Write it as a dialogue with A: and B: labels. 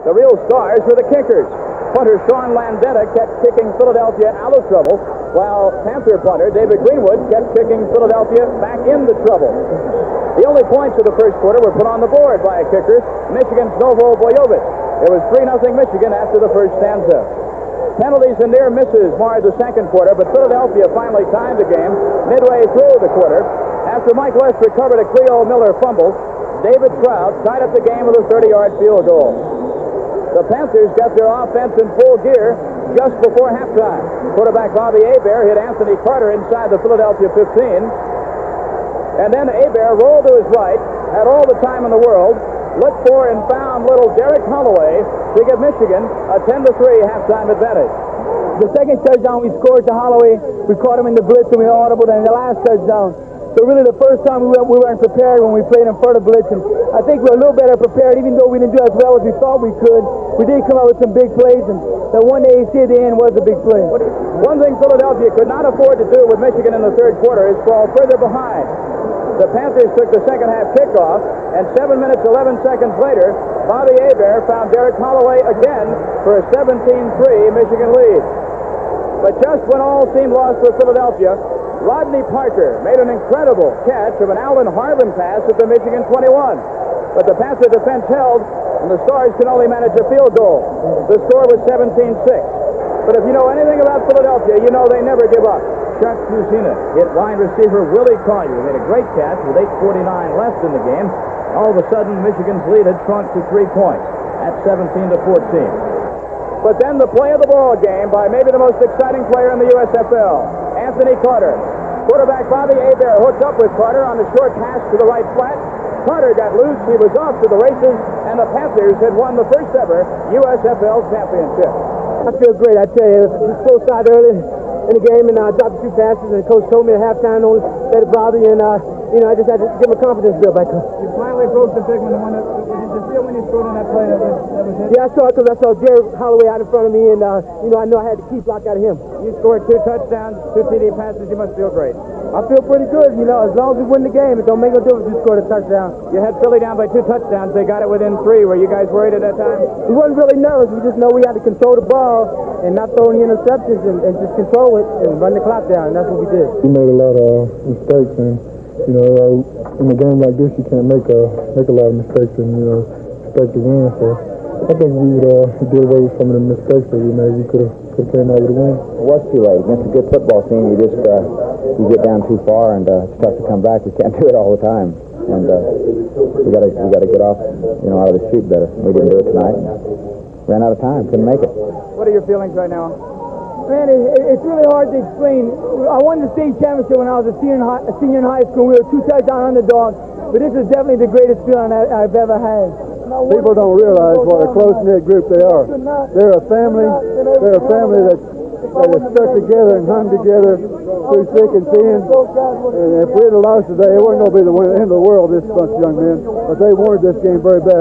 A: The real stars were the kickers. Punter Sean Landetta kept kicking Philadelphia out of trouble, while Panther punter David Greenwood kept kicking Philadelphia back into trouble. The only points of the first quarter were put on the board by a kicker, Michigan's Novo Bojovic. It was 3-0 Michigan after the first stanza. Penalties and near misses marred the second quarter, but Philadelphia finally tied the game midway through the quarter. After Mike West recovered a Cleo Miller fumble, David Trout tied up the game with a 30-yard field goal. The Panthers got their offense in full gear just before halftime. Quarterback Bobby Hebert hit Anthony Carter inside the Philadelphia 15. And then Hebert rolled to his right, had all the time in the world, looked for and found little Derek Holloway to give Michigan a 10-3 halftime advantage.
B: The second touchdown we scored to Holloway, we caught him in the blitz and we audibled, and the last touchdown. So really the first time we weren't prepared when we played in front of blitz, and I think we're a little better prepared, even though we didn't do as well as we thought we could. We did come up with some big plays, and the one AC at the end was a big play.
A: One thing Philadelphia could not afford to do with Michigan in the third quarter is fall further behind. The Panthers took the second half kickoff, and 7 minutes, 11 seconds later, Bobby Hebert found Derek Holloway again for a 17-3 Michigan lead. But just when all seemed lost for Philadelphia, Rodney Parker made an incredible catch of an Allen Harvin pass at the Michigan 21. But the Panther defense held, and the Stars could only manage a field goal. The score was 17-6. But if you know anything about Philadelphia, you know they never give up. Chuck Fusina hit wide receiver Willie Collier. Made a great catch with 8:49 left in the game. All of a sudden, Michigan's lead had shrunk to 3 points at 17-14. But then the play of the ball game by maybe the most exciting player in the USFL, Anthony Carter. Quarterback Bobby Hebert hooked up with Carter on a short pass to the right flat. Carter got loose. He was off to the races, and the Panthers had won the first ever USFL championship.
B: I feel great, I tell you. It was close out early in the game, and I dropped 2 passes, and the coach told me at halftime only that Bobby, and I just had to get my confidence built back up.
A: You finally broke the segment. Did you feel when you scored on that play that was it?
B: Yeah, I saw it because I saw Derek Holloway out in front of me, and I know I had to keep block out of him.
A: You scored 2 touchdowns, 2 TD passes. You must feel great.
B: I feel pretty good, as long as we win the game, it don't make no difference if you scored a touchdown.
A: You had Philly down by 2 touchdowns. They got it within 3. Were you guys worried at that time?
B: We wasn't really nervous. We just know we had to control the ball and not throw any interceptions and just control it and run the clock down, and that's what we did.
C: We made a lot of mistakes, and in a game like this, you can't make a lot of mistakes and expect to win. So I think we did away with some of the mistakes that we made. We could have came out with a win.
D: It was too late against a good football team. You just you get down too far, and it's tough to come back. We can't do it all the time, and we got to get off out of the chute better. We didn't do it tonight. Ran out of time. Couldn't make it.
A: What are your feelings right now?
B: Man, it's really hard to explain. I won the state championship when I was a senior in high school. We were 2 touchdown underdogs, but this is definitely the greatest feeling I've ever had.
C: People don't realize what a close-knit group they are. They're a family. They're a family that is stuck together and hung together through thick and thin. And if we'd have lost today, it wasn't going to be the end of the world, this bunch of young men. But they wanted this game very badly.